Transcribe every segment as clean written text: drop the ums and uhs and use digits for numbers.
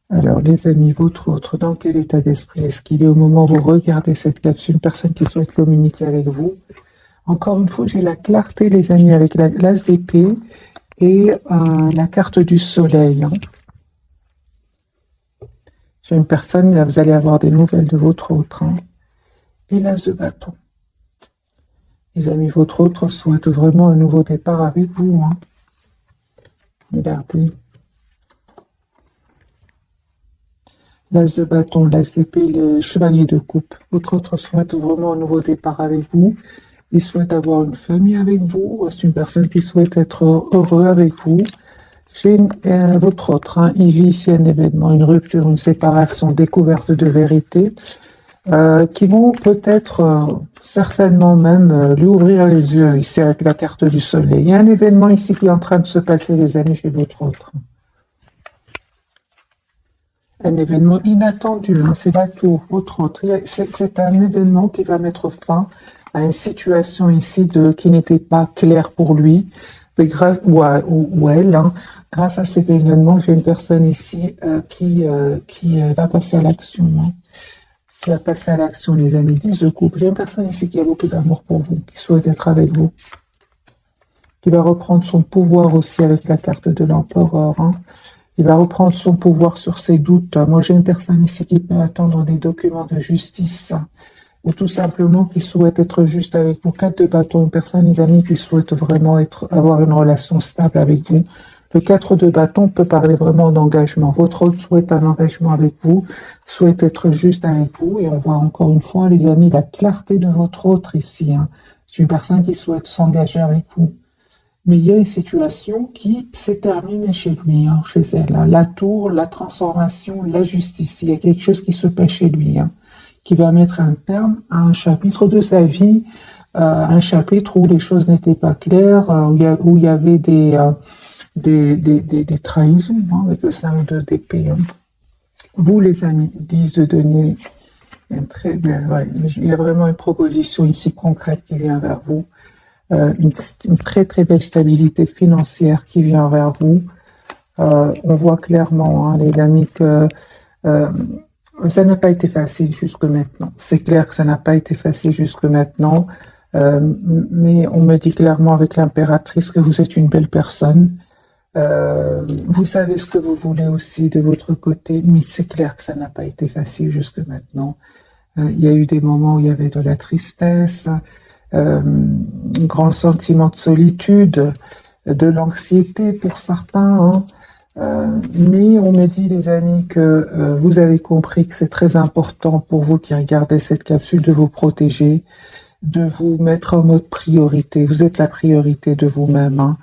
Alors, les amis, votre autre, dans quel état d'esprit est-ce qu'il est au moment où vous regardez cette capsule? Une personne qui souhaite communiquer avec vous. Encore une fois, j'ai la clarté, les amis, avec l'as d'épée et la carte du soleil, hein. J'ai une personne, là, vous allez avoir des nouvelles de votre autre, hein. Et l'as de bâton. Les amis, votre autre souhaite vraiment un nouveau départ avec vous, hein. Regardez. L'as de bâton, l'as d'épée, le chevalier de coupe. Votre autre souhaite vraiment un nouveau départ avec vous. Il souhaite avoir une famille avec vous. C'est une personne qui souhaite être heureux avec vous. J'ai votre autre, hein, il vit ici un événement, une rupture, une séparation, découverte de vérité, qui vont peut-être, certainement même, lui ouvrir les yeux ici avec la carte du soleil. Il y a un événement ici qui est en train de se passer, les amis, chez votre autre. Un événement inattendu, hein, c'est la tour, votre autre. C'est un événement qui va mettre fin à une situation ici qui n'était pas claire pour lui, mais ou elle, hein. Grâce à cet événement, j'ai une personne ici qui va passer à l'action, hein. Qui va passer à l'action, les amis. 10 de couple. J'ai une personne ici qui a beaucoup d'amour pour vous, qui souhaite être avec vous, qui va reprendre son pouvoir aussi avec la carte de l'empereur, hein. Il va reprendre son pouvoir sur ses doutes. Moi, j'ai une personne ici qui peut attendre des documents de justice, hein, ou tout simplement qui souhaite être juste avec vous. 4 de bâton, une personne, les amis, qui souhaite vraiment avoir une relation stable avec vous. Le 4 de bâton peut parler vraiment d'engagement. Votre autre souhaite un engagement avec vous, souhaite être juste avec vous. Et on voit encore une fois, les amis, la clarté de votre autre ici, hein. C'est une personne qui souhaite s'engager avec vous. Mais il y a une situation qui s'est terminée chez lui, hein, chez elle, hein. La tour, la transformation, la justice. Il y a quelque chose qui se passe chez lui, hein, qui va mettre un terme à un chapitre de sa vie, un chapitre où les choses n'étaient pas claires, où il y avait des trahisons, hein, avec le 5 d'épée, hein. Vous, les amis, 10 de denier, très bien, ouais. Il y a vraiment une proposition ici concrète qui vient vers vous. Une très très belle stabilité financière qui vient vers vous. On voit clairement, hein, les amis, que ça n'a pas été facile jusque maintenant. C'est clair que ça n'a pas été facile jusque maintenant, mais on me dit clairement avec l'impératrice que vous êtes une belle personne. Vous savez ce que vous voulez aussi de votre côté, mais c'est clair que ça n'a pas été facile jusque maintenant. Il y a eu des moments où il y avait de la tristesse, un grand sentiment de solitude, de l'anxiété pour certains, hein. Mais on me dit, les amis, que vous avez compris que c'est très important pour vous qui regardez cette capsule de vous protéger, de vous mettre en mode priorité. Vous êtes la priorité de vous-même, hein.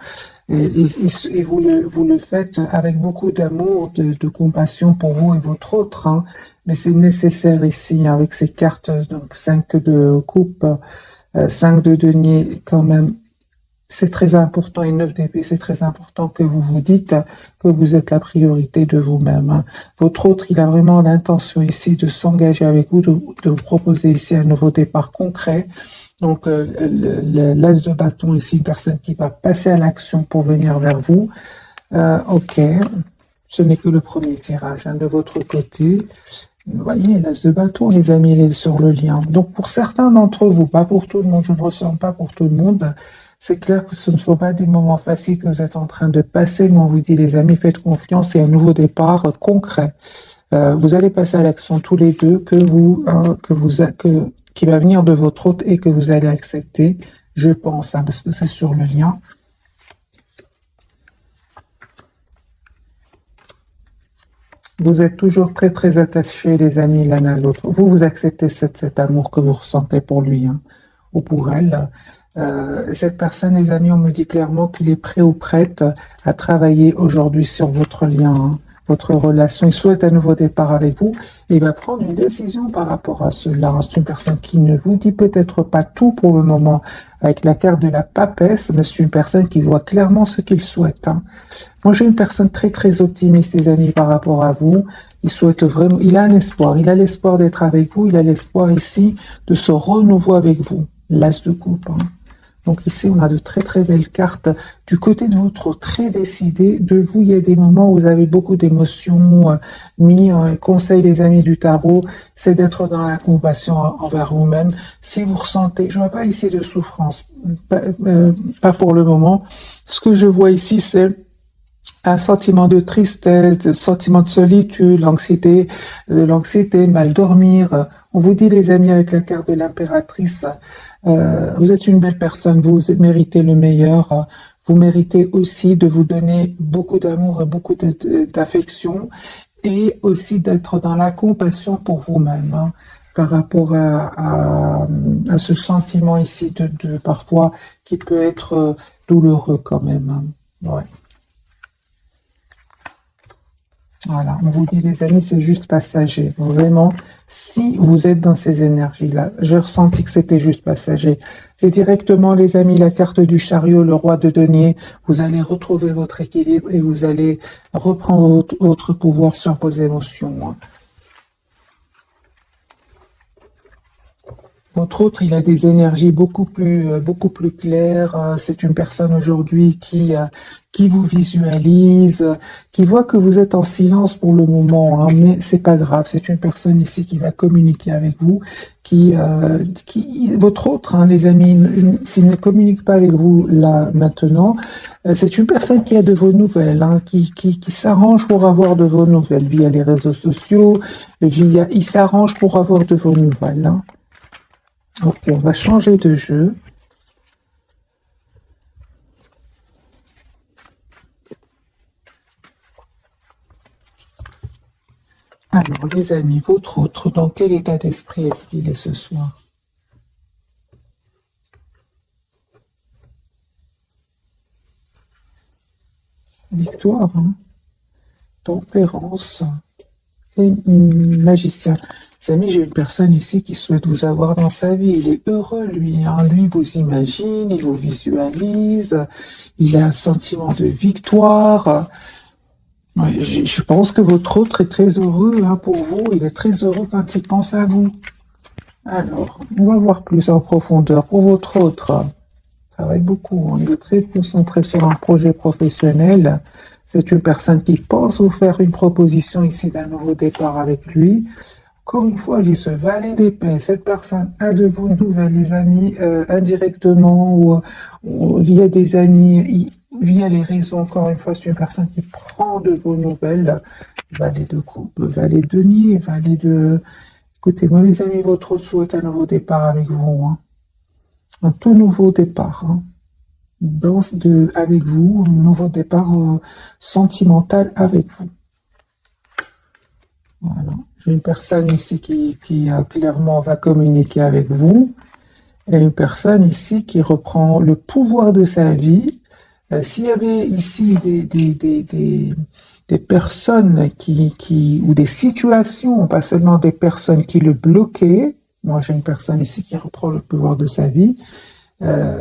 Et vous le faites avec beaucoup d'amour, de compassion pour vous et votre autre, hein. Mais c'est nécessaire ici, hein, avec ces cartes, donc 5 de coupe, 5 de denier, quand même, c'est très important, et 9 d'épée, c'est très important que vous vous dites que vous êtes la priorité de vous-même, hein. Votre autre, il a vraiment l'intention ici de s'engager avec vous, de vous proposer ici un nouveau départ concret. Donc, l'as de bâton ici, une personne qui va passer à l'action pour venir vers vous. Ok, ce n'est que le premier tirage, hein, de votre côté. Vous voyez, l'as de bâton, les amis, il est sur le lien. Donc, pour certains d'entre vous, pas pour tout le monde, je ne ressens pas pour tout le monde, c'est clair que ce ne sont pas des moments faciles que vous êtes en train de passer, mais on vous dit, les amis, faites confiance et un nouveau départ concret. Vous allez passer à l'action tous les deux, qui va venir de votre hôte et que vous allez accepter, je pense, hein, parce que c'est sur le lien. Vous êtes toujours très très attachés, les amis, l'un à l'autre. Vous acceptez cet amour que vous ressentez pour lui, hein, ou pour elle. Cette personne, les amis, on me dit clairement qu'il est prêt ou prête à travailler aujourd'hui sur votre lien, hein, votre relation. Il souhaite un nouveau départ avec vous et il va prendre une décision par rapport à cela. C'est une personne qui ne vous dit peut-être pas tout pour le moment avec la carte de la papesse, mais c'est une personne qui voit clairement ce qu'il souhaite, hein. Moi, j'ai une personne très très optimiste, les amis, par rapport à vous. Il souhaite vraiment, il a un espoir, il a l'espoir d'être avec vous, il a l'espoir ici de ce renouveau avec vous. L'as de coupe, hein. Donc ici, on a de très très belles cartes. Du côté de votre très décidé, de vous, il y a des moments où vous avez beaucoup d'émotions. Conseil des amis du tarot, c'est d'être dans la compassion envers vous-même. Si vous ressentez, je vois pas ici de souffrance, pas pour le moment. Ce que je vois ici, c'est un sentiment de tristesse, un sentiment de solitude, l'anxiété, mal dormir. On vous dit, les amis, avec la carte de l'impératrice, vous êtes une belle personne, vous méritez le meilleur. Vous méritez aussi de vous donner beaucoup d'amour et beaucoup d'affection et aussi d'être dans la compassion pour vous-même, hein, par rapport à ce sentiment ici de parfois qui peut être douloureux quand même, hein. Ouais. Voilà, on vous dit les amis, c'est juste passager. Vraiment, si vous êtes dans ces énergies-là, j'ai ressenti que c'était juste passager. Et directement les amis, la carte du chariot, le roi de denier, vous allez retrouver votre équilibre et vous allez reprendre votre pouvoir sur vos émotions, hein. Votre autre, il a des énergies beaucoup plus claires. C'est une personne aujourd'hui qui vous visualise, qui voit que vous êtes en silence pour le moment, hein, mais c'est pas grave. C'est une personne ici qui va communiquer avec vous, votre autre, hein, les amis, s'il ne communique pas avec vous là maintenant, c'est une personne qui a de vos nouvelles, hein, qui s'arrange pour avoir de vos nouvelles via les réseaux sociaux, il s'arrange pour avoir de vos nouvelles, hein. Ok, on va changer de jeu. Alors, les amis, votre autre, dans quel état d'esprit est-ce qu'il est ce soir? Victoire, hein? Tempérance et magicien. Les amis, j'ai une personne ici qui souhaite vous avoir dans sa vie. Il est heureux, lui, hein. Lui vous imagine, il vous visualise, il a un sentiment de victoire. Je pense que votre autre est très heureux, hein, pour vous. Il est très heureux quand il pense à vous. Alors, on va voir plus en profondeur. Pour votre autre, il travaille beaucoup, hein. Il est très concentré sur un projet professionnel. C'est une personne qui pense vous faire une proposition ici d'un nouveau départ avec lui. Encore une fois, j'ai ce valet d'épée. Cette personne a de vos nouvelles, les amis, indirectement ou via des amis, via les réseaux. Encore une fois, c'est une personne qui prend de vos nouvelles. Valet de coupe, valet de denier, valet de... Écoutez, moi, les amis, votre souhait un nouveau départ avec vous, hein. Un tout nouveau départ, hein. Avec vous, un nouveau départ sentimental avec vous. Voilà. J'ai une personne ici qui clairement va communiquer avec vous. Et une personne ici qui reprend le pouvoir de sa vie. S'il y avait ici des personnes ou des situations, pas seulement des personnes qui le bloquaient, moi j'ai une personne ici qui reprend le pouvoir de sa vie,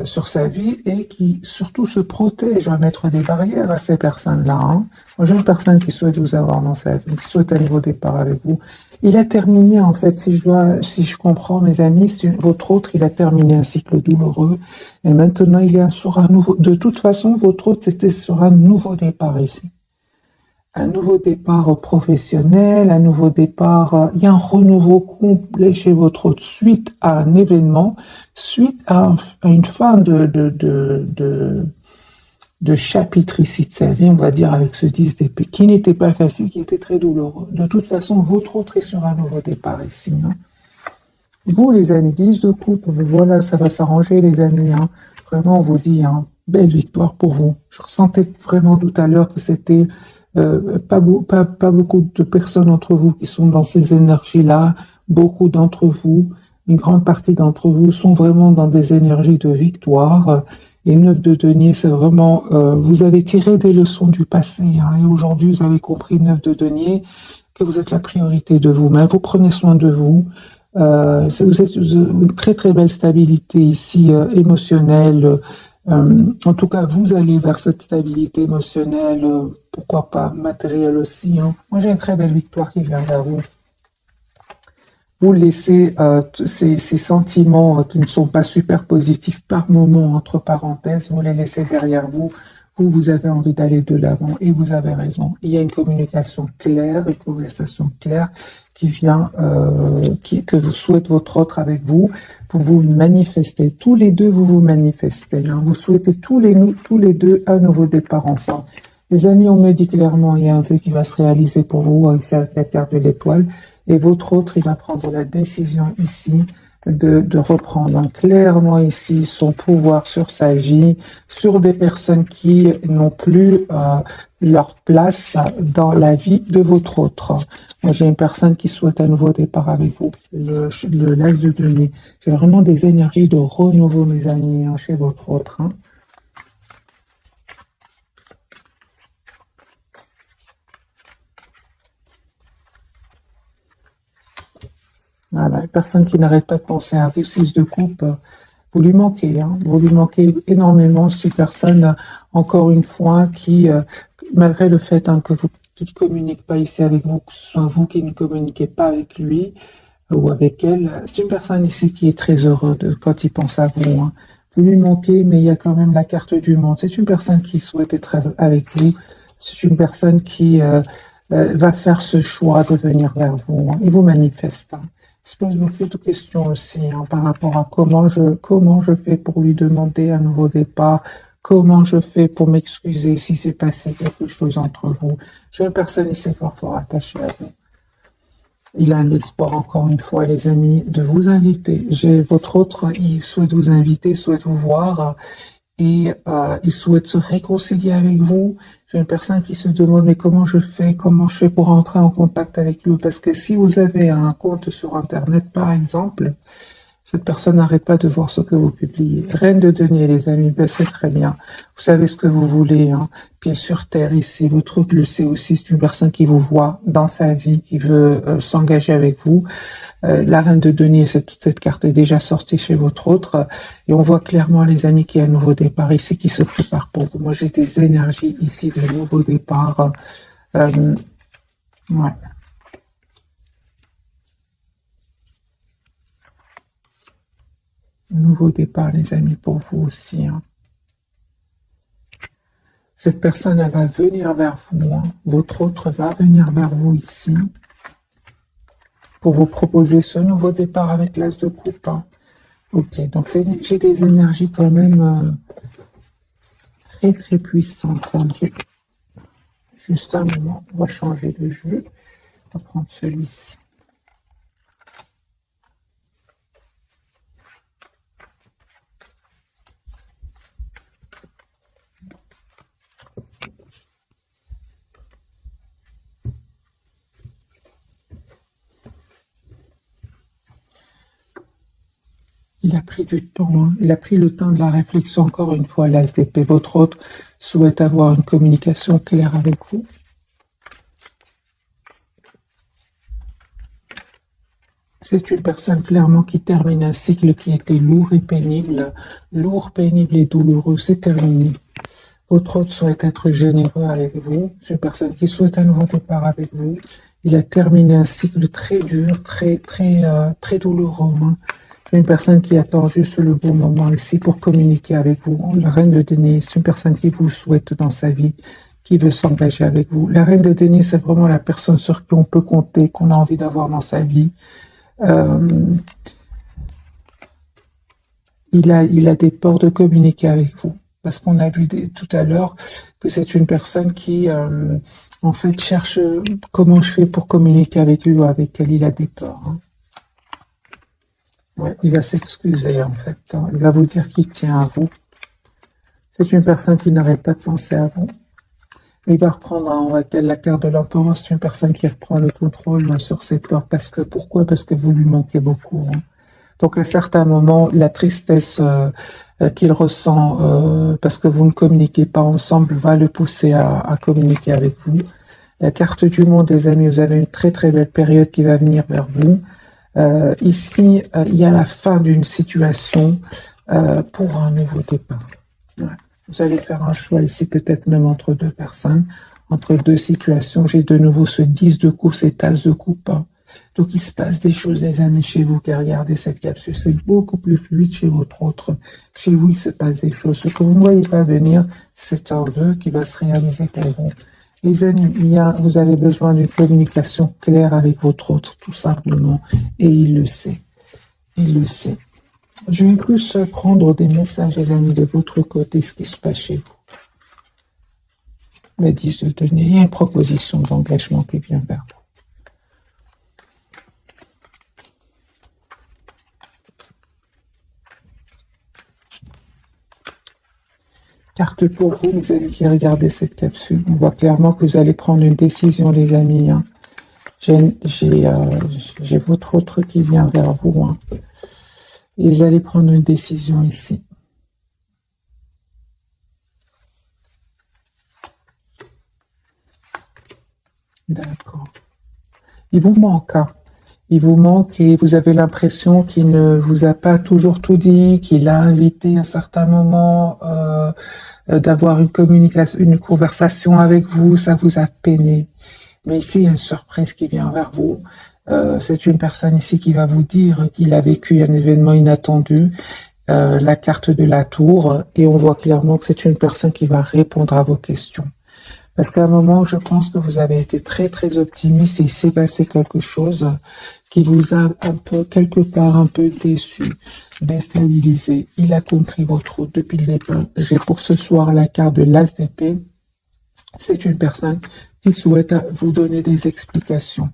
sur sa vie et qui surtout se protège à mettre des barrières à ces personnes-là, hein. Moi, j'ai une personne qui souhaite vous avoir dans sa vie, qui souhaite un nouveau départ avec vous. Il a terminé, en fait, si je comprends, mes amis, votre autre, il a terminé un cycle douloureux et maintenant il est sur un nouveau. De toute façon, votre autre, c'était sur un nouveau départ ici. Un nouveau départ professionnel, un nouveau départ, il y a un renouveau complet chez votre autre suite à un événement, suite à une fin de chapitre ici de sa vie, on va dire, avec ce 10 d'épée, qui n'était pas facile, qui était très douloureux. De toute façon, votre autre est sur un nouveau départ ici, hein. Vous, les amis, 10 de coupe, voilà, ça va s'arranger, les amis, hein. Vraiment, on vous dit, hein, belle victoire pour vous. Je ressentais vraiment tout à l'heure que c'était pas beaucoup de personnes entre vous qui sont dans ces énergies-là. Beaucoup d'entre vous, une grande partie d'entre vous sont vraiment dans des énergies de victoire. Les 9 de denier, c'est vraiment, vous avez tiré des leçons du passé, hein, et aujourd'hui vous avez compris, 9 de denier, que vous êtes la priorité de vous-même. Vous prenez soin de vous. Vous êtes une très très belle stabilité ici, émotionnelle. En tout cas, vous allez vers cette stabilité émotionnelle, pourquoi pas matérielle aussi, hein. Moi, j'ai une très belle victoire qui vient vers vous. vous laissez ces sentiments qui ne sont pas super positifs par moment, entre parenthèses, vous les laissez derrière vous. Vous avez envie d'aller de l'avant et vous avez raison. Il y a une communication claire, une conversation claire qui vient, que vous souhaite votre autre avec vous. Vous vous manifestez. Tous les deux, vous vous manifestez. Hein. Vous souhaitez tous les deux un nouveau départ ensemble. Les amis, on me dit clairement, il y a un vœu qui va se réaliser pour vous, c'est avec la carte de l'étoile. Et votre autre, il va prendre la décision ici de reprendre clairement ici son pouvoir sur sa vie, sur des personnes qui n'ont plus leur place dans la vie de votre autre. Moi, j'ai une personne qui souhaite un nouveau départ avec vous, l'as de denier. J'ai vraiment des énergies de renouveau, mes amis, hein, chez votre autre. Hein. Voilà, une personne qui n'arrête pas de penser à vous, 6 de coupe, vous lui manquez, hein, vous lui manquez énormément. C'est une personne, encore une fois, qui, malgré le fait hein, qu'il ne communique pas ici avec vous, que ce soit vous qui ne communiquez pas avec lui ou avec elle, c'est une personne ici qui est très heureuse quand il pense à vous. Hein. Vous lui manquez, mais il y a quand même la carte du monde. C'est une personne qui souhaite être avec vous. C'est une personne qui va faire ce choix de venir vers vous. Hein. Il vous manifeste. Hein. Il se pose beaucoup de questions aussi hein, par rapport à comment je fais pour lui demander un nouveau départ, comment je fais pour m'excuser si c'est passé quelque chose entre vous. J'ai une personne ici fort attachée à vous. Il a l'espoir, encore une fois, les amis, de vous inviter. J'ai votre autre, il souhaite vous inviter, souhaite vous voir et il souhaite se réconcilier avec vous. J'ai une personne qui se demande mais comment je fais pour entrer en contact avec lui, parce que si vous avez un compte sur internet par exemple, cette personne n'arrête pas de voir ce que vous publiez. Reine de denier, les amis, ben c'est très bien. Vous savez ce que vous voulez, hein. Pied sur terre ici. Votre autre le sait aussi, c'est une personne qui vous voit dans sa vie, qui veut s'engager avec vous. La reine de denier, cette carte est déjà sortie chez votre autre. Et on voit clairement, les amis, qu'il y a un nouveau départ ici qui se prépare pour vous. Moi, j'ai des énergies ici de nouveau départ. Ouais. Nouveau départ, les amis, pour vous aussi. Hein. Cette personne, elle va venir vers vous. Hein. Votre autre va venir vers vous ici pour vous proposer ce nouveau départ avec l'as de coupe. Hein. Ok, donc j'ai des énergies quand même très puissantes. Hein. Juste un moment, on va changer de jeu. On va prendre celui-ci. Il a pris du temps, hein. Il a pris le temps de la réflexion, encore une fois, l'as d'épée. Votre autre souhaite avoir une communication claire avec vous. C'est une personne clairement qui termine un cycle qui était lourd, pénible et douloureux. C'est terminé. Votre autre souhaite être généreux avec vous. C'est une personne qui souhaite un nouveau départ avec vous. Il a terminé un cycle très dur, très douloureux. Hein. Une personne qui attend juste le bon moment ici pour communiquer avec vous. La reine de denier, c'est une personne qui vous souhaite dans sa vie, qui veut s'engager avec vous. La reine de denier, c'est vraiment la personne sur qui on peut compter, qu'on a envie d'avoir dans sa vie. Il a des peurs de communiquer avec vous. Parce qu'on a vu tout à l'heure que c'est une personne qui, en fait, cherche comment je fais pour communiquer avec lui ou avec elle. Il a des peurs. Hein. Ouais, il va s'excuser en fait. Hein. Il va vous dire qu'il tient à vous. C'est une personne qui n'arrête pas de penser à vous. Il va reprendre la carte de l'empereur. C'est une personne qui reprend le contrôle sur ses peurs. Pourquoi? Parce que vous lui manquez beaucoup. Hein. Donc à certains moments, la tristesse qu'il ressent parce que vous ne communiquez pas ensemble va le pousser à communiquer avec vous. La carte du monde, les amis, vous avez une très belle période qui va venir vers vous. Ici, il y a la fin d'une situation pour un nouveau départ. Ouais. Vous allez faire un choix ici, peut-être même entre deux personnes, entre deux situations. J'ai de nouveau ce 10 de coupe, cet as de coupe. Hein. Donc, il se passe des choses, les amis, chez vous qui regardez cette capsule. C'est beaucoup plus fluide chez votre autre. Chez vous, il se passe des choses. Ce que vous ne voyez pas venir, c'est un vœu qui va se réaliser pour vous. Les amis, vous avez besoin d'une communication claire avec votre autre, tout simplement. Et il le sait. Il le sait. Je vais plus prendre des messages, les amis, de votre côté, ce qui se passe chez vous. Les 10 de denier, il y a une proposition d'engagement qui vient vers vous. Carte pour vous, les amis qui regardez cette capsule. On voit clairement que vous allez prendre une décision, les amis. Hein. J'ai votre autre qui vient vers vous. Hein. Et vous allez prendre une décision ici. D'accord. Il vous manque. Hein. Il vous manque et vous avez l'impression qu'il ne vous a pas toujours tout dit, qu'il a invité à un certain moment d'avoir une communication, une conversation avec vous, ça vous a peiné. Mais ici, il y a une surprise qui vient vers vous. C'est une personne ici qui va vous dire qu'il a vécu un événement inattendu, la carte de la tour, et on voit clairement que c'est une personne qui va répondre à vos questions. Parce qu'à un moment, je pense que vous avez été très, très optimiste et il s'est passé quelque chose qui vous a un peu, quelque part, un peu déçu, déstabilisé. Il a compris votre route depuis le départ. J'ai pour ce soir la carte de l'As d'épée. C'est une personne qui souhaite vous donner des explications.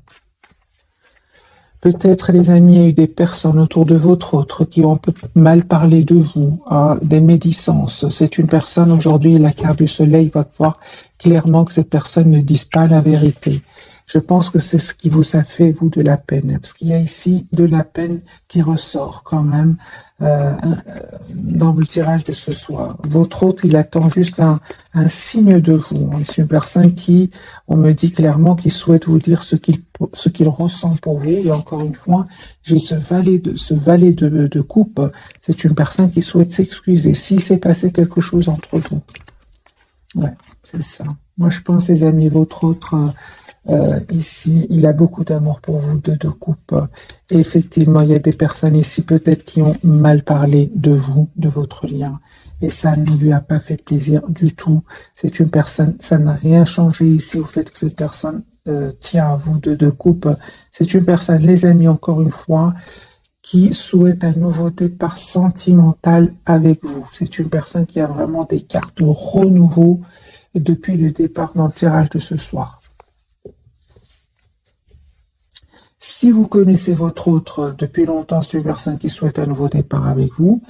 Peut-être, les amis, il y a eu des personnes autour de votre autre qui ont un peu mal parlé de vous, hein, des médisances. C'est une personne, aujourd'hui, la carte du soleil va voir clairement que ces personnes ne disent pas la vérité. Je pense que c'est ce qui vous a fait, vous, de la peine. Parce qu'il y a ici de la peine qui ressort quand même dans le tirage de ce soir. Votre autre, il attend juste un signe de vous. C'est une personne qui, on me dit clairement, qui souhaite vous dire ce qu'il ressent pour vous. Et encore une fois, j'ai ce valet de coupe. C'est une personne qui souhaite s'excuser. S'il s'est passé quelque chose entre vous. Ouais, c'est ça. Moi, je pense, les amis, votre autre... ici, il a beaucoup d'amour pour vous, de coupe. Et effectivement, il y a des personnes ici peut-être qui ont mal parlé de vous, de votre lien. Et ça ne lui a pas fait plaisir du tout. C'est une personne, ça n'a rien changé ici au fait que cette personne tient à vous, de coupe. C'est une personne, les amis, encore une fois, qui souhaite un nouveau départ sentimental avec vous. C'est une personne qui a vraiment des cartes de renouveau depuis le départ dans le tirage de ce soir. Si vous connaissez votre autre depuis longtemps, c'est une personne qui souhaite un nouveau départ avec vous.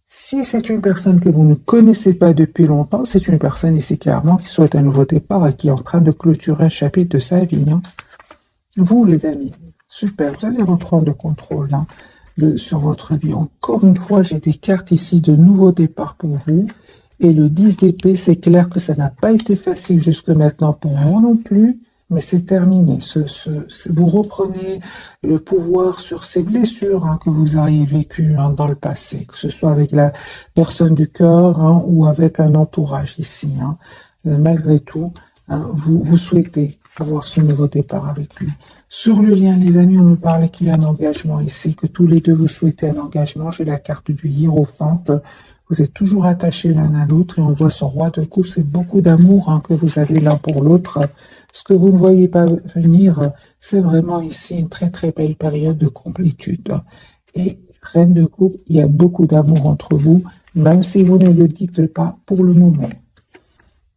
Si c'est une personne que vous ne connaissez pas depuis longtemps, c'est une personne ici clairement qui souhaite un nouveau départ et qui est en train de clôturer un chapitre de sa vie. Hein. Vous, les amis, super, vous allez reprendre le contrôle hein, sur votre vie. Encore une fois, j'ai des cartes ici de nouveau départ pour vous. Et le 10 d'épée, c'est clair que ça n'a pas été facile jusque maintenant pour vous non plus. Mais c'est terminé. Vous reprenez le pouvoir sur ces blessures hein, que vous auriez vécues hein, dans le passé, que ce soit avec la personne du cœur hein, ou avec un entourage ici. Hein. Malgré tout, hein, vous souhaitez avoir ce nouveau départ avec lui. Sur le lien, les amis, on nous parle qu'il y a un engagement ici, que tous les deux vous souhaitez un engagement. J'ai la carte du hiérophante. Vous êtes toujours attachés l'un à l'autre et on voit ce roi de coupe. C'est beaucoup d'amour hein, que vous avez l'un pour l'autre. Ce que vous ne voyez pas venir, c'est vraiment ici une très très belle période de complétude. Et reine de coupe, il y a beaucoup d'amour entre vous, même si vous ne le dites pas pour le moment.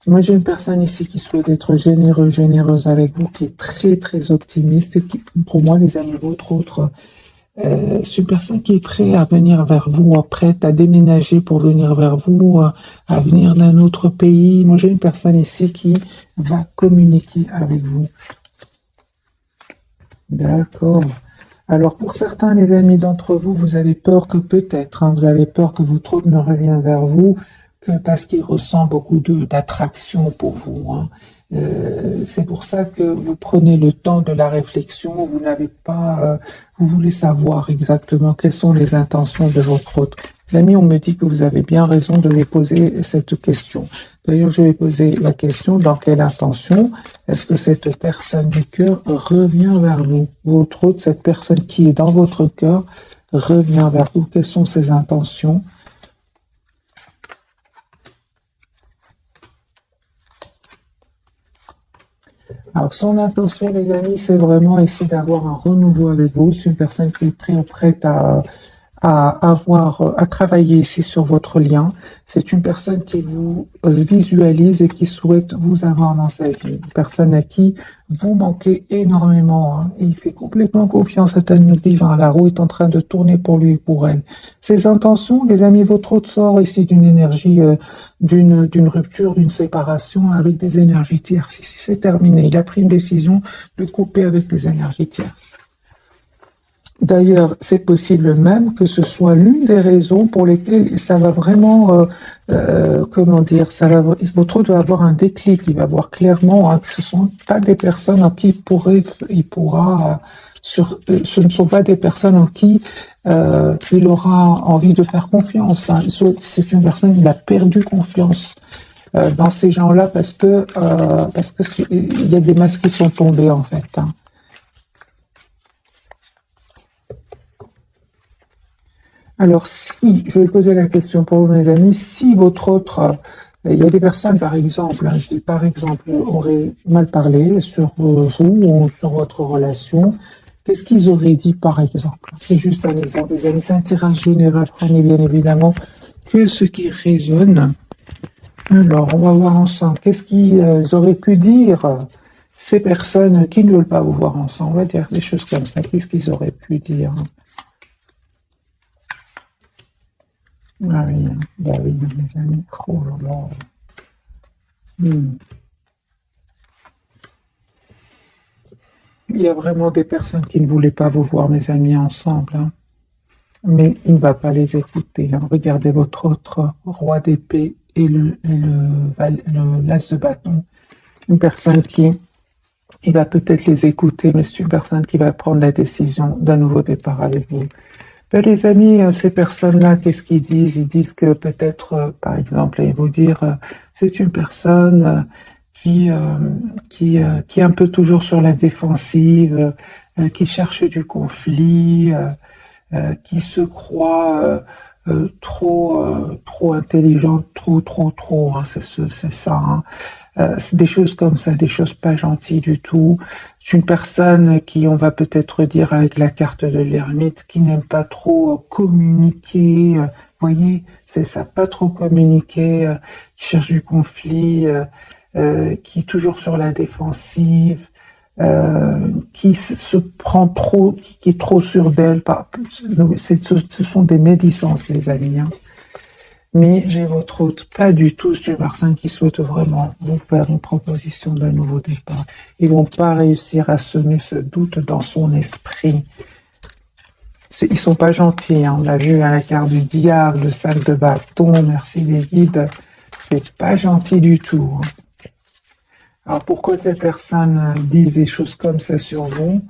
Moi, j'ai une personne ici qui souhaite être généreux, généreuse avec vous, qui est très très optimiste et qui, pour moi, les amis, votre autre, c'est une personne qui est prête à venir vers vous, prête à déménager pour venir vers vous, à venir d'un autre pays. Moi, j'ai une personne ici qui va communiquer avec vous. D'accord. Alors, pour certains, les amis d'entre vous, vous avez peur que peut-être, hein, vous avez peur que votre autre ne revienne vers vous, que parce qu'il ressent beaucoup d'attraction pour vous. Hein. C'est pour ça que vous prenez le temps de la réflexion, vous n'avez pas, vous voulez savoir exactement quelles sont les intentions de votre hôte. Les amis, on me dit que vous avez bien raison de lui poser cette question. D'ailleurs, je vais poser la question, dans quelle intention est-ce que cette personne du cœur revient vers vous? Votre hôte, cette personne qui est dans votre cœur, revient vers vous. Quelles sont ses intentions? Alors, son intention, les amis, c'est vraiment essayer d'avoir un renouveau avec vous. C'est une personne qui est prête à travailler ici sur votre lien. C'est une personne qui vous visualise et qui souhaite vous avoir dans sa vie. Une personne à qui vous manquez énormément. Hein. Et il fait complètement confiance à un divin. La roue est en train de tourner pour lui et pour elle. Ses intentions, les amis, votre hôte sort ici d'une énergie, d'une rupture, d'une séparation avec des énergies tierces. Ici, c'est terminé. Il a pris une décision de couper avec les énergies tierces. D'ailleurs, c'est possible même que ce soit l'une des raisons pour lesquelles ça va vraiment, comment dire, votre hôte va avoir un déclic, il va voir clairement hein, que ce ne sont pas des personnes en qui ce ne sont pas des personnes en qui il aura envie de faire confiance. Hein. C'est une personne, il a perdu confiance dans ces gens-là parce que il y a des masques qui sont tombés en fait. Hein. Alors, si, je vais poser la question pour vous, mes amis, si votre autre, il y a des personnes, par exemple, hein, je dis par exemple, auraient mal parlé sur vous ou sur votre relation, qu'est-ce qu'ils auraient dit, par exemple? C'est juste un exemple, les amis, c'est un tirage général, prenez bien évidemment que ce qui résonne. Alors, on va voir ensemble, qu'est-ce qu'ils auraient pu dire, ces personnes qui ne veulent pas vous voir ensemble, on va dire des choses comme ça, qu'est-ce qu'ils auraient pu dire? Ah oui, bah oui, mes amis. Oh là là. Hmm. Il y a vraiment des personnes qui ne voulaient pas vous voir, mes amis, ensemble. Hein. Mais il ne va pas les écouter. Hein. Regardez votre autre roi d'épée et le l'as de bâton. Une personne qui, il va peut-être les écouter, mais c'est une personne qui va prendre la décision d'un nouveau départ avec vous. Ben, les amis, ces personnes-là, qu'est-ce qu'ils disent? Ils disent que peut-être, par exemple, ils vont dire, c'est une personne qui, euh, qui est un peu toujours sur la défensive, qui cherche du conflit, qui se croit trop intelligente, trop. Hein, c'est ça. Hein. C'est des choses comme ça, des choses pas gentilles du tout. C'est une personne qui, on va peut-être dire avec la carte de l'ermite, qui n'aime pas trop communiquer. Voyez, c'est ça, pas trop communiquer, qui cherche du conflit, qui est toujours sur la défensive, qui se prend trop, qui est trop sûre d'elle. Ce sont des médisances, les amis. Hein. Mais j'ai votre hôte, pas du tout, c'est une personne qui souhaite vraiment vous faire une proposition d'un nouveau départ. Ils vont pas réussir à semer ce doute dans son esprit. Ils sont pas gentils, hein. On l'a vu à la carte du diable, le 5 de bâton, merci les guides. C'est pas gentil du tout. Hein. Alors pourquoi ces personnes disent des choses comme ça sur vous?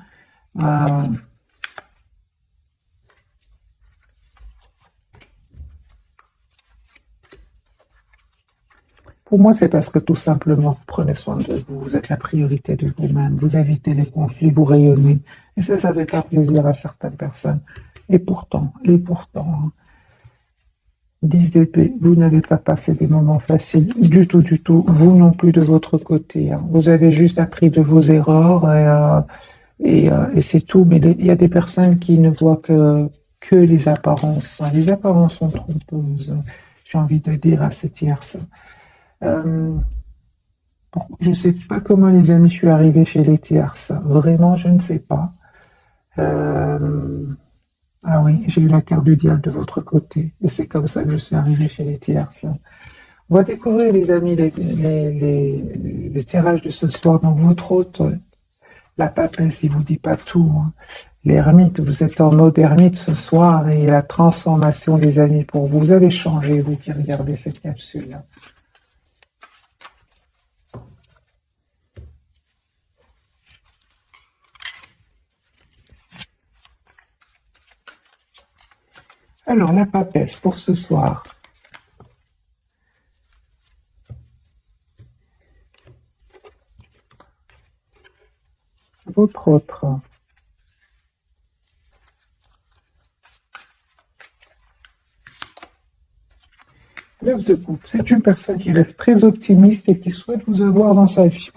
Pour moi, c'est parce que tout simplement, vous prenez soin de vous, vous êtes la priorité de vous-même, vous évitez les conflits, vous rayonnez. Et ça fait pas plaisir à certaines personnes. Et pourtant, hein, 10 d'épée, vous n'avez pas passé des moments faciles du tout, vous non plus de votre côté. Hein. Vous avez juste appris de vos erreurs et c'est tout. Mais il y a des personnes qui ne voient que les apparences. Les apparences sont trompeuses, j'ai envie de dire à ces tierces. Je ne sais pas comment, les amis, je suis arrivée chez les tierces. Vraiment, je ne sais pas. Ah oui, j'ai eu la carte du diable de votre côté. Et c'est comme ça que je suis arrivée chez les tierces. On va découvrir, les amis, les tirages de ce soir. Donc, votre hôte, la papesse, il vous dit pas tout. Hein. L'ermite, vous êtes en mode ermite ce soir et la transformation, les amis, pour vous. Vous avez changé, vous qui regardez cette capsule-là. Alors, la papesse pour ce soir. Votre autre. L'œuf de coupe, c'est une personne qui reste très optimiste et qui souhaite vous avoir dans sa vie.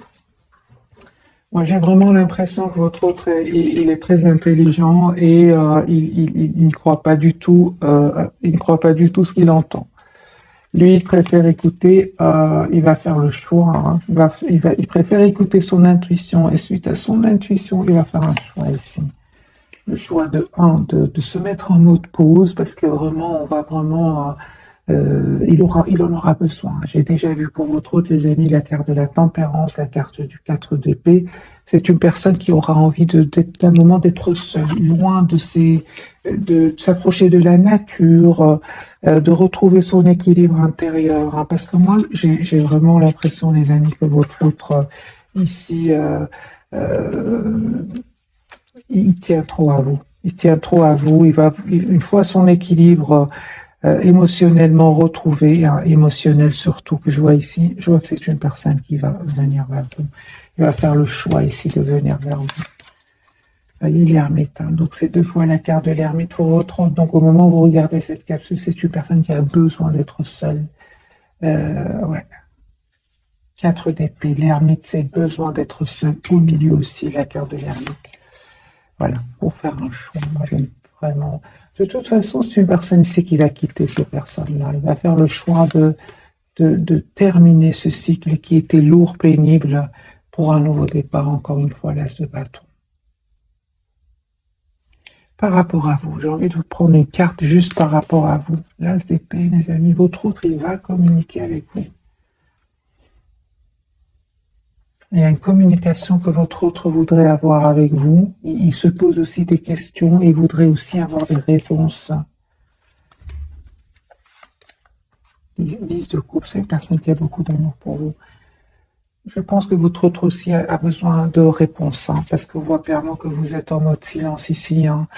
Moi, j'ai vraiment l'impression que votre autre, il est très intelligent et il ne croit pas du tout, il ne croit pas du tout ce qu'il entend. Lui, il préfère écouter, il va faire le choix, hein. Il préfère écouter son intuition et suite à son intuition, il va faire un choix ici. Le choix de se mettre en mode pause parce que vraiment, on va vraiment, il en aura besoin. J'ai déjà vu pour votre autre, les amis, la carte de la tempérance, la carte du 4 d'épée. C'est une personne qui aura envie d'être un moment d'être seule, loin de s'approcher de la nature, de retrouver son équilibre intérieur. Hein, parce que moi, j'ai vraiment l'impression, les amis, que votre autre ici, il tient trop à vous. Il tient trop à vous. Une fois son équilibre émotionnellement retrouvé, hein, émotionnel surtout que je vois ici, je vois que c'est une personne qui va venir vers vous. Il va faire le choix ici de venir vers vous. Voyez l'ermite, hein. Donc c'est 2 fois la carte de l'ermite pour votre autre. Donc au moment où vous regardez cette capsule, c'est une personne qui a besoin d'être seule. Ouais. 4 d'épée, l'ermite, c'est besoin d'être seul. Au milieu aussi, la carte de l'ermite. Voilà, pour faire un choix. Moi, j'aime vraiment. De toute façon, c'est une personne ici qui va quitter ces personnes-là. Il va faire le choix de terminer ce cycle qui était lourd, pénible, pour un nouveau départ. Encore une fois, l'as de bâton. Par rapport à vous, j'ai envie de vous prendre une carte juste par rapport à vous. L'as d'épée, les amis, votre autre, il va communiquer avec vous. Il y a une communication que votre autre voudrait avoir avec vous. Il se pose aussi des questions et il voudrait aussi avoir des réponses. 10 de coupe, c'est une personne qui a beaucoup d'amour pour vous. Je pense que votre autre aussi a besoin de réponses, hein, parce qu'on voit clairement que vous êtes en mode silence ici. Hein.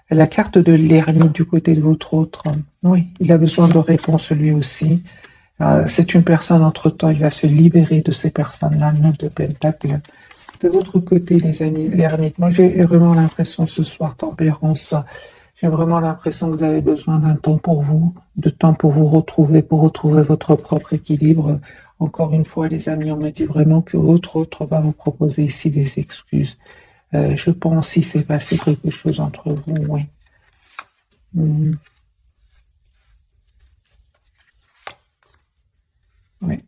La carte de l'ermite du côté de votre autre, oui, il a besoin de réponses lui aussi. C'est une personne, entre-temps, il va se libérer de ces personnes-là, 9 de Pentacle. De votre côté, les amis, l'ermite, moi j'ai vraiment l'impression ce soir, tempérance, j'ai vraiment l'impression que vous avez besoin d'un temps pour vous, de temps pour vous retrouver, pour retrouver votre propre équilibre. Encore une fois, les amis, on me dit vraiment que votre autre va vous proposer ici des excuses. Je pense qu'il s'est passé quelque chose entre vous, oui. Oui.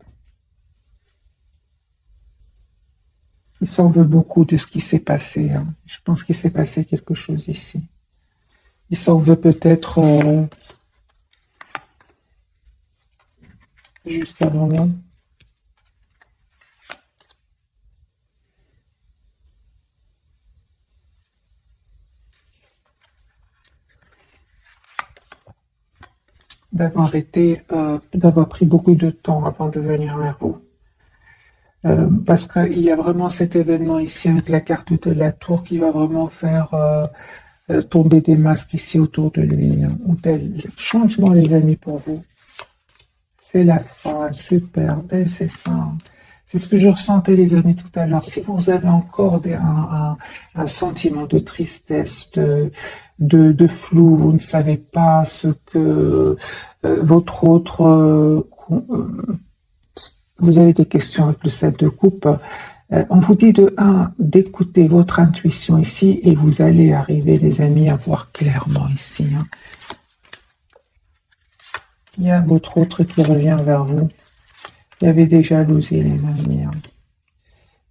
Il s'en veut beaucoup de ce qui s'est passé. Hein. Je pense qu'il s'est passé quelque chose ici. Il s'en veut peut-être juste avant là. D'avoir pris beaucoup de temps avant de venir vers vous. Parce qu'il y a vraiment cet événement ici avec la carte de la tour qui va vraiment faire tomber des masques ici autour de lui. Hein. Changement, les amis, pour vous. C'est la fin, super, ben c'est ça. Hein. C'est ce que je ressentais, les amis, tout à l'heure. Si vous avez encore un sentiment de tristesse, de flou, vous ne savez pas ce que votre autre... vous avez des questions avec le 7 de coupe. On vous dit d'écouter votre intuition ici et vous allez arriver, les amis, à voir clairement ici. Hein. Il y a votre autre qui revient vers vous. Il y avait des jalousies, les amis. Hein.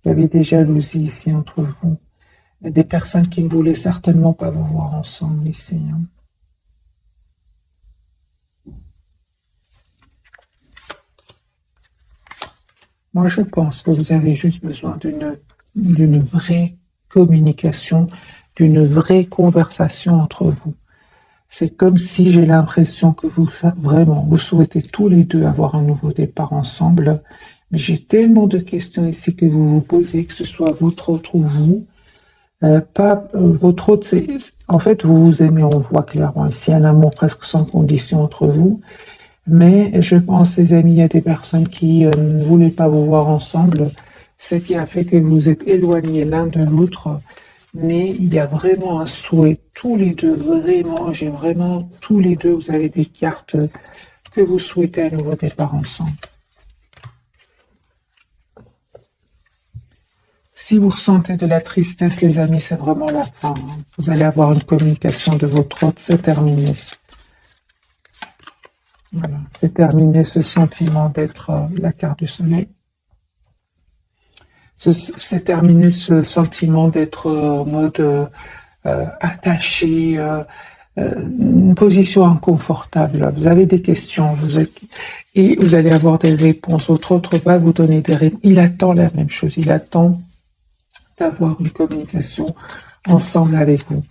Il y avait des jalousies ici entre vous. Il y a des personnes qui ne voulaient certainement pas vous voir ensemble ici. Hein. Moi, je pense que vous avez juste besoin d'une vraie communication, d'une vraie conversation entre vous. C'est comme si j'ai l'impression que vous souhaitez tous les deux avoir un nouveau départ ensemble. Mais j'ai tellement de questions ici que vous vous posez, que ce soit votre autre ou vous. Pas votre autre, en fait, vous vous aimez, on voit clairement ici un amour presque sans condition entre vous. Mais je pense, les amis, il y a des personnes qui ne voulaient pas vous voir ensemble, ce qui a fait que vous êtes éloignés l'un de l'autre. Mais il y a vraiment un souhait, tous les deux, vraiment, j'ai vraiment, tous les deux, vous avez des cartes que vous souhaitez un nouveau départ ensemble. Si vous ressentez de la tristesse, les amis, c'est vraiment la fin. Vous allez avoir une communication de votre autre, c'est terminé. Voilà, c'est terminé ce sentiment d'être la carte du soleil. C'est terminé ce sentiment d'être en mode attaché, une position inconfortable. Vous avez des questions, et vous allez avoir des réponses. Votre autre va vous donner des réponses. Il attend la même chose, il attend d'avoir une communication ensemble avec vous.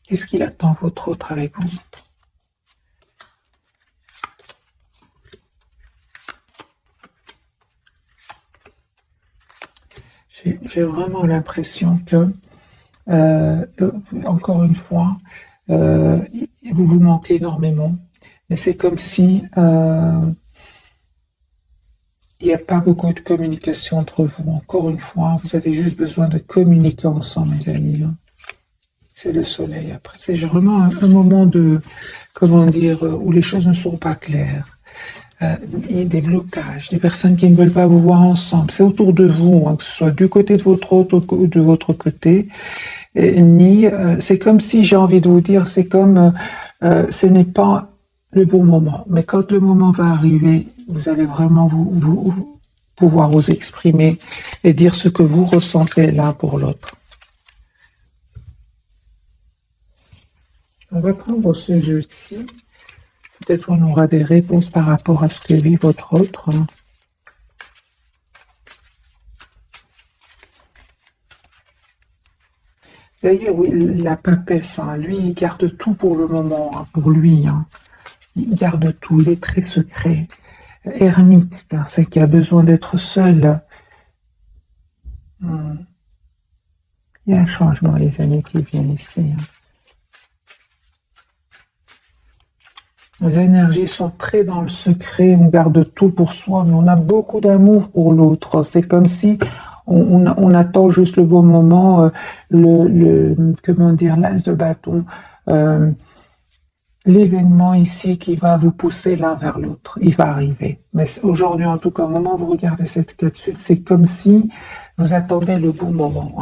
Qu'est-ce qu'il attend, votre autre, avec vous? J'ai vraiment l'impression que, encore une fois, vous vous manquez énormément, mais c'est comme si il n'y a pas beaucoup de communication entre vous. Encore une fois, vous avez juste besoin de communiquer ensemble, mes amis. C'est le soleil après. C'est vraiment un moment de, comment dire, où les choses ne sont pas claires. Il y a des blocages, des personnes qui ne veulent pas vous voir ensemble. C'est autour de vous, que ce soit du côté de votre autre ou de votre côté. Mais c'est comme si, j'ai envie de vous dire, c'est comme ce n'est pas le bon moment. Mais quand le moment va arriver, vous allez vraiment pouvoir vous exprimer et dire ce que vous ressentez l'un pour l'autre. On va prendre ce jeu-ci. Peut-être on aura des réponses par rapport à ce que vit votre autre. D'ailleurs, oui, la papesse, lui, il garde tout pour le moment, pour lui. Il garde tout, il est très secret. Ermite, parce qu'il a besoin d'être seul. Il y a un changement, les amis, qui vient ici. Les énergies sont très dans le secret, on garde tout pour soi, mais on a beaucoup d'amour pour l'autre. C'est comme si on attend juste le bon moment, comment dire, l'as de bâton, l'événement ici qui va vous pousser l'un vers l'autre. Il va arriver. Mais aujourd'hui, en tout cas, au moment où vous regardez cette capsule, c'est comme si vous attendez le bon moment.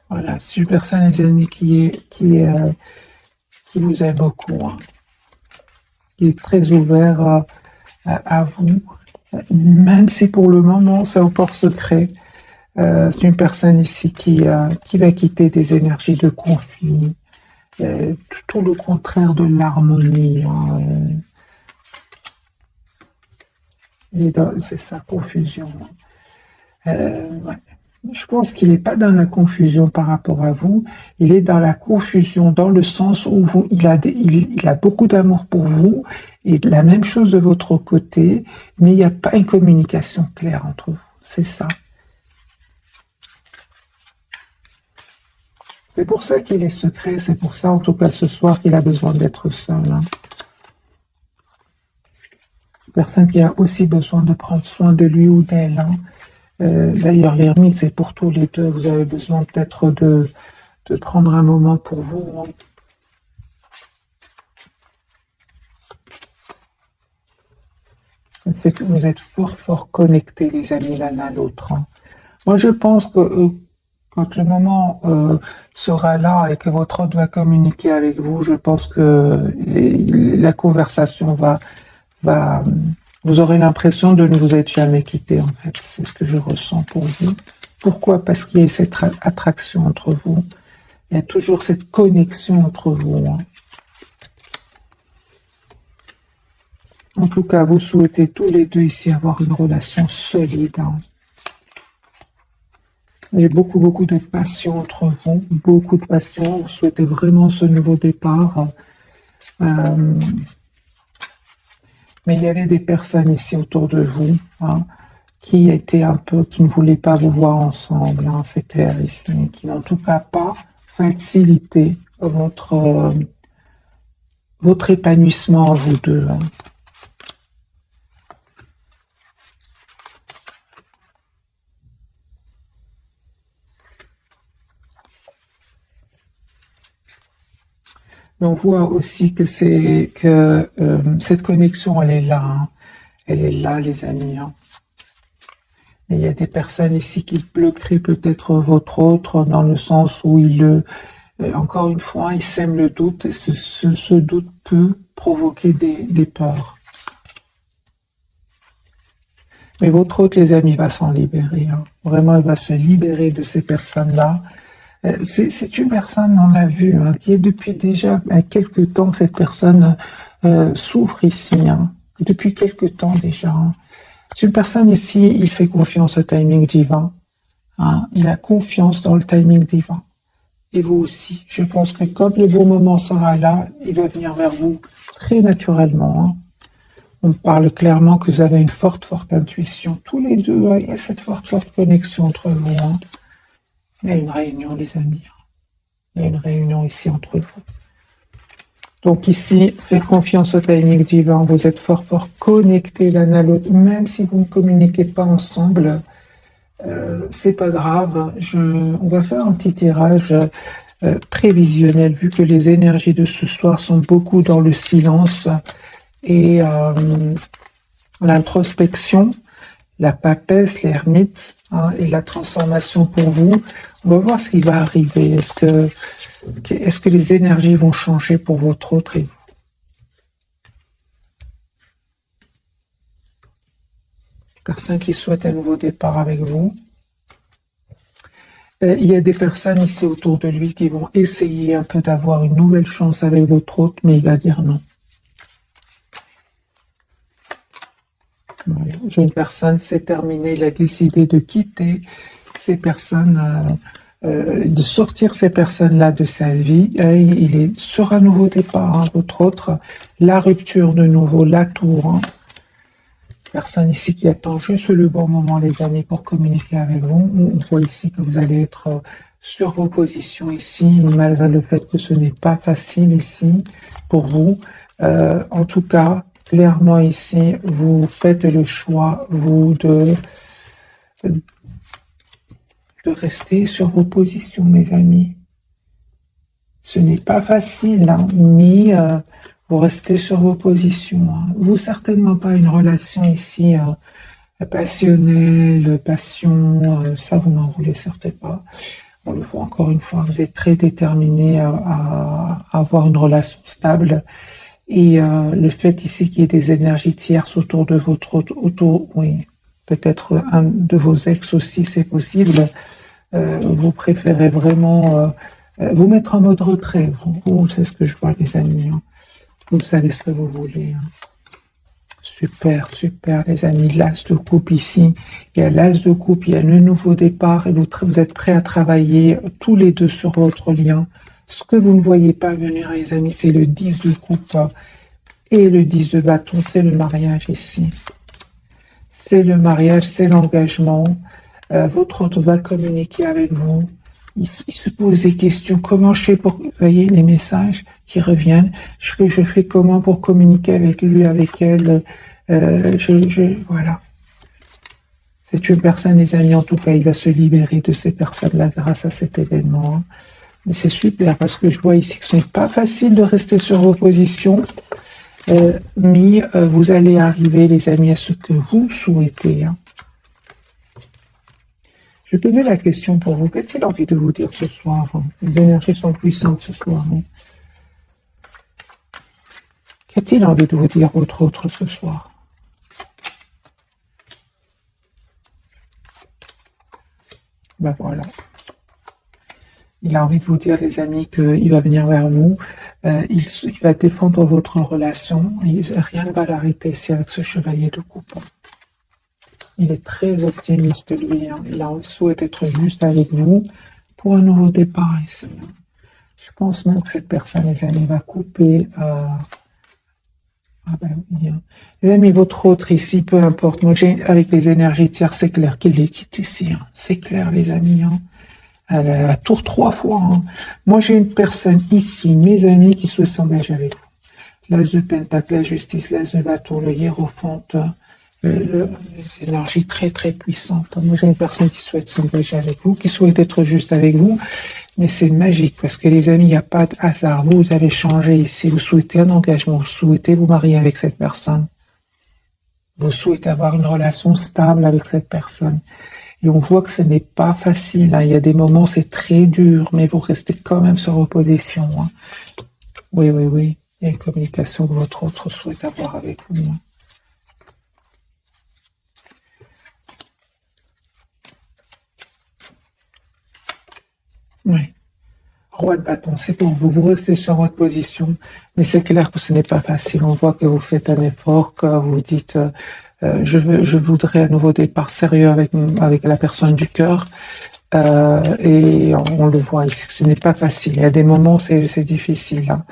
Voilà, c'est une personne, les amis, qui vous aime beaucoup, qui est très ouvert à vous, même si pour le moment c'est encore secret. C'est une personne ici qui va quitter des énergies de conflit, tout le contraire de l'harmonie. C'est sa confusion. Ouais. Je pense qu'il n'est pas dans la confusion par rapport à vous, il est dans la confusion dans le sens où il a beaucoup d'amour pour vous et la même chose de votre côté, mais il n'y a pas une communication claire entre vous. C'est ça. C'est pour ça qu'il est secret, c'est pour ça en tout cas ce soir qu'il a besoin d'être seul. Personne qui a aussi besoin de prendre soin de lui ou d'elle. D'ailleurs, l'ermite, c'est pour tous les deux. Vous avez besoin peut-être de prendre un moment pour vous. C'est que vous êtes fort connectés, les amis, l'un à l'autre. Moi, je pense que quand le moment sera là et que votre autre va communiquer avec vous, je pense que la conversation va vous aurez l'impression de ne vous être jamais quitté, en fait. C'est ce que je ressens pour vous. Pourquoi? Parce qu'il y a cette attraction entre vous. Il y a toujours cette connexion entre vous. En tout cas, vous souhaitez tous les deux ici avoir une relation solide. Il y a beaucoup, beaucoup de passion entre vous, beaucoup de passion. Vous souhaitez vraiment ce nouveau départ. Euh, mais il y avait des personnes ici autour de vous, hein, qui étaient un peu, qui ne voulaient pas vous voir ensemble, hein, c'est clair ici, qui n'ont en tout cas pas facilité votre épanouissement à vous deux, hein. Mais on voit aussi que cette connexion, elle est là, hein. Elle est là, les amis, hein. Et il y a des personnes ici qui bloqueraient peut-être votre autre dans le sens où encore une fois, ils sèment le doute et ce doute peut provoquer des peurs. Mais votre autre, les amis, va s'en libérer, hein. Vraiment, il va se libérer de ces personnes-là. C'est une personne, on l'a vu, hein, qui est depuis déjà quelques temps, cette personne souffre ici, hein, depuis quelques temps déjà, hein. C'est une personne ici, il fait confiance au timing divin, hein, il a confiance dans le timing divin. Et vous aussi, je pense que quand le bon moment sera là, il va venir vers vous très naturellement, hein. On parle clairement que vous avez une forte, forte intuition. Tous les deux, hein, il y a cette forte, forte connexion entre vous, hein. Il y a une réunion, les amis. Il y a une réunion ici entre vous. Donc ici, faites confiance au timing divin. Vous êtes fort, fort connectés l'un à l'autre. Même si vous ne communiquez pas ensemble, c'est pas grave. On va faire un petit tirage prévisionnel, vu que les énergies de ce soir sont beaucoup dans le silence et l'introspection, la papesse, l'ermite, hein, et la transformation pour vous. On va voir ce qui va arriver. Est-ce que les énergies vont changer pour votre autre et vous? Personne qui souhaite un nouveau départ avec vous. Il y a des personnes ici autour de lui qui vont essayer un peu d'avoir une nouvelle chance avec votre autre, mais il va dire non. Voilà. J'ai une personne, c'est terminé, il a décidé de quitter ces personnes, de sortir ces personnes-là de sa vie. Et il est sur un nouveau départ, hein, votre autre, la rupture de nouveau, la tour, hein. Personne ici qui attend juste le bon moment, les amis, pour communiquer avec vous. On voit ici que vous allez être sur vos positions ici, malgré le fait que ce n'est pas facile ici pour vous. En tout cas, clairement ici, vous faites le choix, vous, de rester sur vos positions, mes amis. Ce n'est pas facile, hein, mais vous restez sur vos positions, hein. Vous, certainement pas une relation ici passionnelle, passion, ça vous n'en voulez certainement pas. On le voit encore une fois, vous êtes très déterminé à avoir une relation stable. Et le fait ici qu'il y ait des énergies tierces autour de oui, peut-être un de vos ex aussi, c'est possible. Vous préférez vraiment vous mettre en mode retrait. Vous, c'est ce que je vois, les amis, hein. Vous savez ce que vous voulez, hein. Super, super, les amis. L'as de coupe ici. Il y a l'as de coupe, il y a le nouveau départ et vous êtes prêts à travailler tous les deux sur votre lien. Ce que vous ne voyez pas venir, les amis, c'est le 10 de coupe et le 10 de bâton, c'est le mariage ici. C'est le mariage, c'est l'engagement. Votre autre va communiquer avec vous. Il se pose des questions. Comment je fais pour... Vous voyez les messages qui reviennent. Je fais comment pour communiquer avec lui, avec elle. Voilà. C'est une personne, les amis, en tout cas, il va se libérer de ces personnes-là grâce à cet événement. Mais c'est super parce que je vois ici que ce n'est pas facile de rester sur vos positions. Mais vous allez arriver, les amis, à ce que vous souhaitez, hein. Je vais poser la question pour vous. Qu'a-t-il envie de vous dire ce soir, hein? Les énergies sont puissantes ce soir, hein. Qu'a-t-il envie de vous dire votre autre ce soir? Ben voilà. Il a envie de vous dire, les amis, qu'il va venir vers vous. Il va défendre votre relation. Rien ne va l'arrêter ici avec ce chevalier de coupe. Il est très optimiste, lui, hein. Il souhaite être juste avec vous pour un nouveau départ ici, hein. Je pense même que cette personne, les amis, va couper. Ah ben oui, hein. Les amis, votre autre ici, peu importe. Moi, avec les énergies tiers, c'est clair qu'il les quitte ici, hein. C'est clair, les amis, hein. Elle a tour 3 fois, hein. Moi, j'ai une personne ici, mes amis, qui souhaitent s'engager avec vous. L'as de pentacle, la justice, l'as de bâton, le hiérophante, les énergies très très puissantes. Moi, j'ai une personne qui souhaite s'engager avec vous, qui souhaite être juste avec vous, mais c'est magique parce que les amis, il n'y a pas de hasard. Vous avez changé ici, vous souhaitez un engagement, vous souhaitez vous marier avec cette personne, vous souhaitez avoir une relation stable avec cette personne. Et on voit que ce n'est pas facile, hein. Il y a des moments, c'est très dur, mais vous restez quand même sur vos positions, hein. Oui, oui, oui. Il y a une communication que votre autre souhaite avoir avec vous, hein. Oui. Roi de bâton, c'est pour vous. Vous restez sur votre position, mais c'est clair que ce n'est pas facile. On voit que vous faites un effort, que vous dites je voudrais un nouveau départ sérieux avec la personne du cœur. Et on le voit ici, ce n'est pas facile. Il y a des moments, c'est difficile, hein.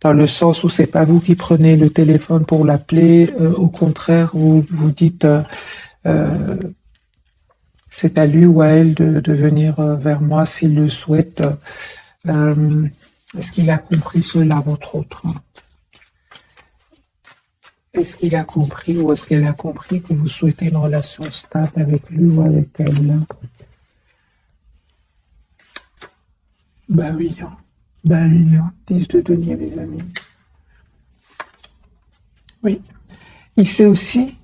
Dans le sens où c'est pas vous qui prenez le téléphone pour l'appeler. Au contraire, vous dites c'est à lui ou à elle de venir vers moi s'il le souhaite. Est-ce qu'il a compris cela, votre autre? Est-ce qu'il a compris ou est-ce qu'elle a compris que vous souhaitez une relation stable avec lui ou avec elle? Ben oui, hein. Ben oui, hein. 10 de denier, les amis. Oui. Il sait aussi,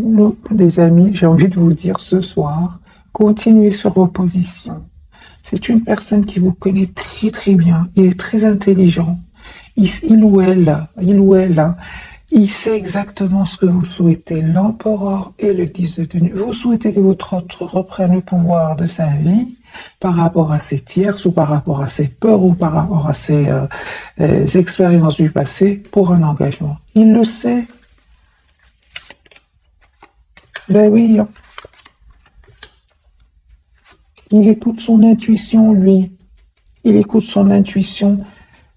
nous, les amis, j'ai envie de vous dire ce soir, continuez sur vos positions. C'est une personne qui vous connaît très très bien. Il est très intelligent. Il ou elle, hein, il sait exactement ce que vous souhaitez. L'empereur et le 10 de denier. Vous souhaitez que votre autre reprenne le pouvoir de sa vie par rapport à ses tierces ou par rapport à ses peurs ou par rapport à ses expériences du passé pour un engagement. Il le sait. Ben oui, hein. Il écoute son intuition, lui. Il écoute son intuition.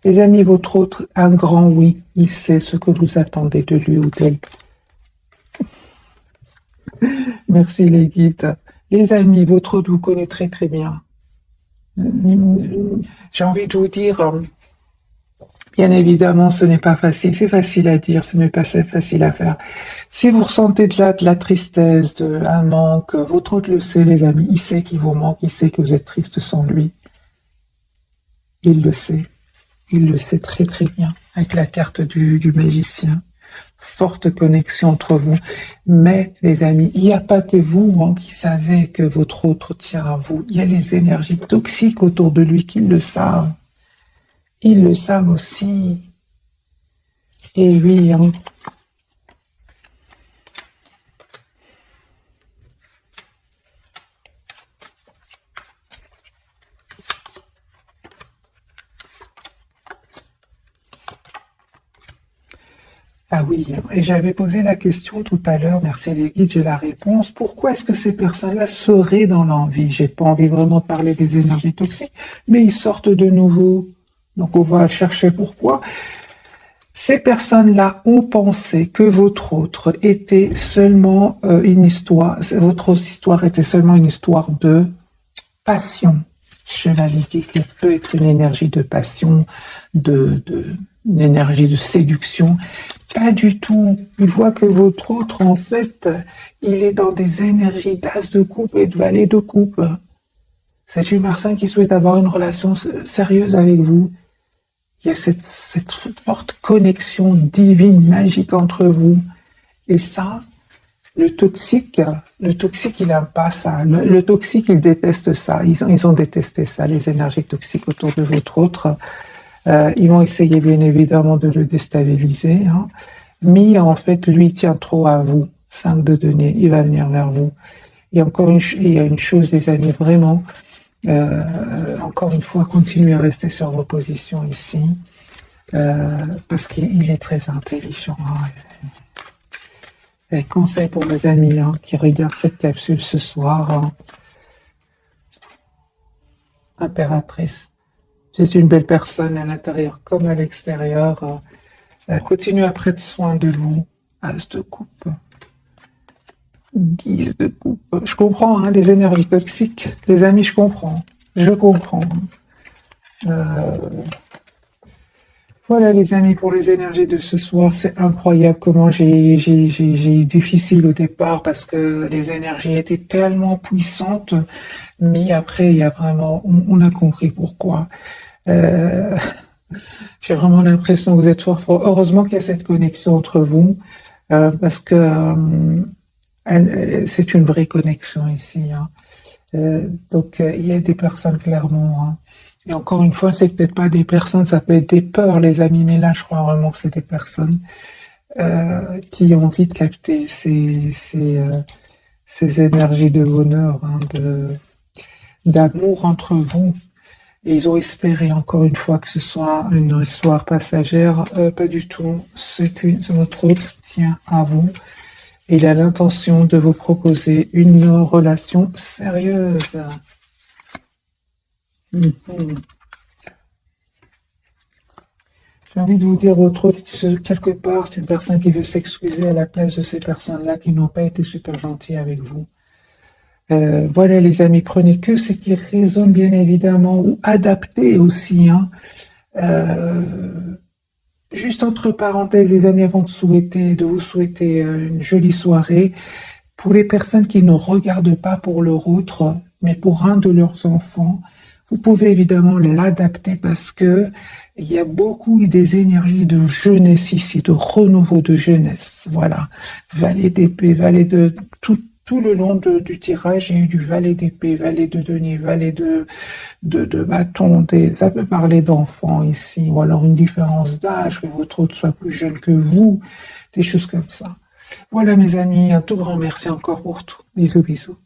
Les amis, votre autre, un grand oui. Il sait ce que vous attendez de lui ou d'elle. Merci les guides. Les amis, votre autre vous connaît très très bien. J'ai envie de vous dire, bien évidemment, ce n'est pas facile. C'est facile à dire, ce n'est pas facile à faire. Si vous ressentez de la tristesse, un manque, votre autre le sait, les amis. Il sait qu'il vous manque, il sait que vous êtes triste sans lui. Il le sait. Il le sait très très bien. Avec la carte du magicien. Forte connexion entre vous. Mais, les amis, il n'y a pas que vous, hein, qui savez que votre autre tient à vous. Il y a les énergies toxiques autour de lui qui le savent. Ils le savent aussi. Et oui, hein. Ah oui, et j'avais posé la question tout à l'heure, merci les guides, j'ai la réponse. Pourquoi est-ce que ces personnes-là seraient dans l'envie? J'ai pas envie vraiment de parler des énergies toxiques, mais ils sortent de nouveau. Donc on va chercher pourquoi. Ces personnes-là ont pensé que votre autre était seulement une histoire, votre histoire était seulement une histoire de passion. Chevalier qui peut être une énergie de passion, une énergie de séduction. Pas du tout. Il voit que votre autre, en fait, il est dans des énergies d'as de coupe et de valet de coupe. C'est une personne qui souhaite avoir une relation sérieuse avec vous. Il y a cette forte connexion divine, magique entre vous. Et ça, le toxique, il n'aime pas ça. Le toxique, il déteste ça. Ils ont détesté ça, les énergies toxiques autour de votre autre. Ils vont essayer, bien évidemment, de le déstabiliser, hein. Mais en fait, lui tient trop à vous. 5 de denier, il va venir vers vous. Et encore il y a une chose, les amis, vraiment, encore une fois, continuez à rester sur vos positions ici, parce qu'il est très intelligent, hein. Conseil pour mes amis qui regardent cette capsule ce soir. Impératrice, c'est une belle personne à l'intérieur comme à l'extérieur. Continuez à prendre soin de vous. As de coupe. 10 de coupe. Je comprends les énergies toxiques. Les amis, je comprends. Je comprends. Voilà les amis, pour les énergies de ce soir, c'est incroyable comment j'ai eu difficile au départ parce que les énergies étaient tellement puissantes, mais après il y a vraiment, on a compris pourquoi. Euh, j'ai vraiment l'impression que vous êtes fort fort. Heureusement qu'il y a cette connexion entre vous, parce que c'est une vraie connexion ici. Donc il y a des personnes clairement. Et encore une fois, c'est peut-être pas des personnes, ça peut être des peurs, les amis, mais là, je crois vraiment que c'est des personnes qui ont envie de capter ces énergies de bonheur, d'amour entre vous. Et ils ont espéré, encore une fois, que ce soit une histoire passagère. Pas du tout. C'est votre autre qui tient à vous. Et il a l'intention de vous proposer une relation sérieuse. J'ai envie de vous dire votre autre, quelque part, c'est une personne qui veut s'excuser à la place de ces personnes-là qui n'ont pas été super gentilles avec vous. Voilà les amis, prenez que ce qui résonne bien évidemment, ou adapté aussi. Juste entre parenthèses les amis, avant de vous souhaiter une jolie soirée, pour les personnes qui ne regardent pas pour leur autre, mais pour un de leurs enfants, vous pouvez évidemment l'adapter parce que il y a beaucoup des énergies de jeunesse ici, de renouveau de jeunesse. Voilà. Valet d'épée, valet de tout le long du tirage, il y a eu du valet d'épée, valet de denier, valet de bâton. Ça peut parler d'enfants ici, ou alors une différence d'âge, que votre autre soit plus jeune que vous, des choses comme ça. Voilà mes amis, un tout grand merci encore pour tout. Bisous, bisous.